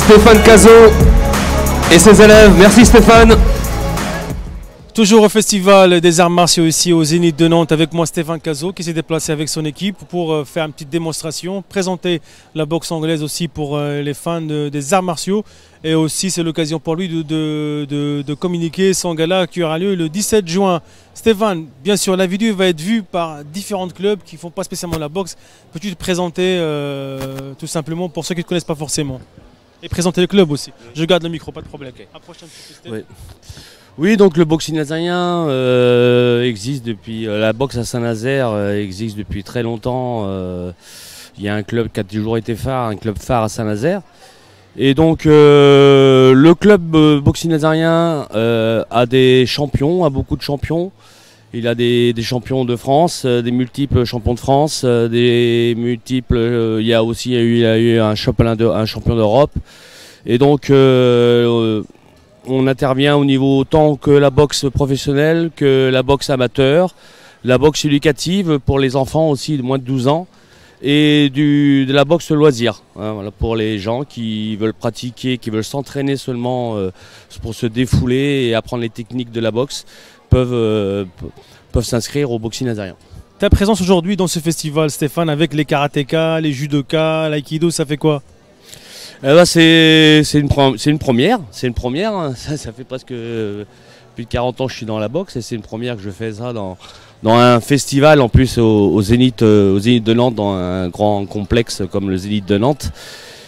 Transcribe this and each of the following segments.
Stéphane Cazot et ses élèves. Merci Stéphane. Toujours au Festival des Arts Martiaux ici au Zénith de Nantes avec moi Stéphane Cazot qui s'est déplacé avec son équipe pour faire une petite démonstration, présenter la boxe anglaise aussi pour les fans des arts martiaux et aussi c'est l'occasion pour lui de communiquer son gala qui aura lieu le 17 juin. Stéphane, bien sûr la vidéo va être vue par différents clubs qui ne font pas spécialement la boxe. Peux-tu te présenter tout simplement pour ceux qui ne te connaissent pas forcément et présenter le club aussi? Je garde le micro, pas de problème. Okay. Approche un petit peu, Stéphane. Oui, donc le boxing nazarien existe depuis, la boxe à Saint-Nazaire existe depuis très longtemps. Il y a un club qui a toujours été phare, un club phare à Saint-Nazaire. Et donc le club boxing nazarien a des champions, a beaucoup de champions. Il a des champions de France, des multiples champions de France, des multiples. Il y a eu un champion d'Europe. Et donc on intervient au niveau autant que la boxe professionnelle, que la boxe amateur, la boxe éducative pour les enfants aussi de moins de 12 ans et de la boxe loisir, hein, voilà, pour les gens qui veulent pratiquer, qui veulent s'entraîner seulement pour se défouler et apprendre les techniques de la boxe, peuvent s'inscrire au boxing nazarien. Ta présence aujourd'hui dans ce festival, Stéphane, avec les karatékas, les judokas, l'aïkido, ça fait quoi? C'est une première, hein. Ça fait presque plus de 40 ans que je suis dans la boxe et c'est une première que je fais ça dans un festival en plus au Zénith de Nantes, dans un grand complexe comme le Zénith de Nantes.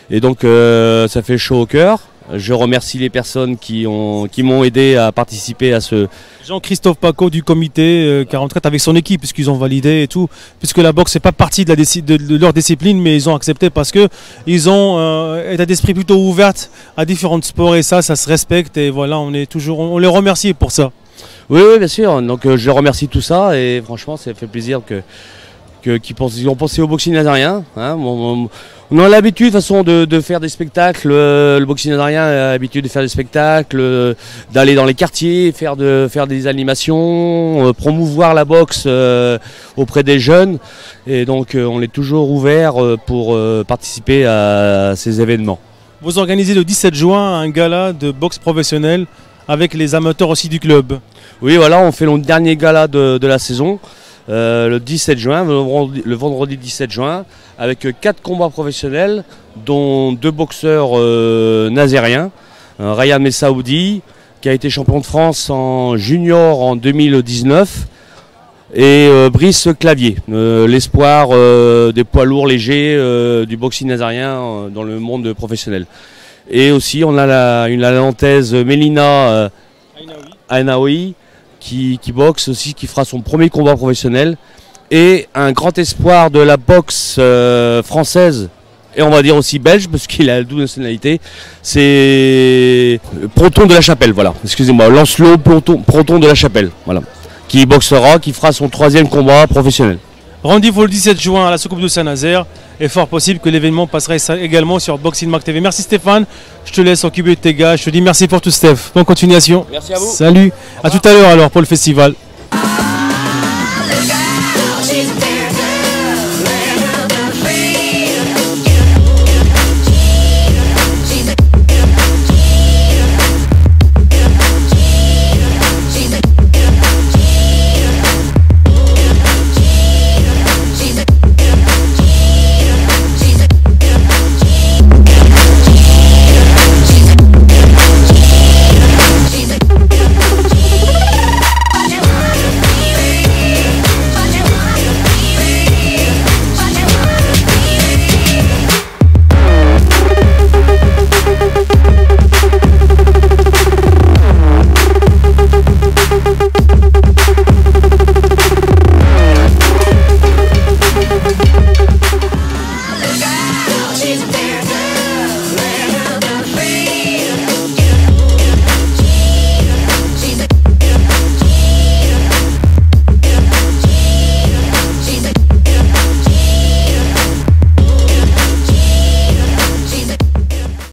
Et donc ça fait chaud au cœur. Je remercie les personnes qui m'ont aidé à participer à ce... Jean-Christophe Paco du comité qui a rentré avec son équipe puisqu'ils ont validé et tout, puisque la boxe n'est pas partie de leur discipline, mais ils ont accepté parce qu'ils ont état d'esprit plutôt ouverte à différents sports et ça se respecte et voilà, on les remercie pour ça. Oui, bien sûr, donc je remercie tout ça et franchement ça fait plaisir qu'ils ont pensé au boxing nazarien. Hein. On a l'habitude de toute façon de faire des spectacles, le boxing nazarien a l'habitude de faire des spectacles, d'aller dans les quartiers, faire des animations, promouvoir la boxe auprès des jeunes. Et donc on est toujours ouvert pour participer à ces événements. Vous organisez le 17 juin un gala de boxe professionnelle avec les amateurs aussi du club. Oui, voilà, on fait le dernier gala de la saison. Le 17 juin, le vendredi 17 juin, avec 4 combats professionnels, dont 2 boxeurs nazériens. Ryan Messaoudi, qui a été champion de France en junior en 2019, et Brice Clavier, l'espoir des poids lourds légers du boxing nazérien dans le monde professionnel. Et aussi, on a la Nantaise Mélina Ainaoui, qui boxe aussi, qui fera son premier combat professionnel, et un grand espoir de la boxe française, et on va dire aussi belge, parce qu'il a la double nationalité, c'est Proton de la Chapelle, voilà, excusez-moi, Lancelot Proton de la Chapelle, voilà, qui boxera, qui fera son 3e combat professionnel. Rendez-vous le 17 juin à la soucoupe de Saint-Nazaire, et fort possible que l'événement passerait également sur Boxing Mark TV. Merci Stéphane, je te laisse occuper de tes gars, je te dis merci pour tout Steph, bonne continuation. Merci à vous. Salut, à tout à l'heure alors pour le festival.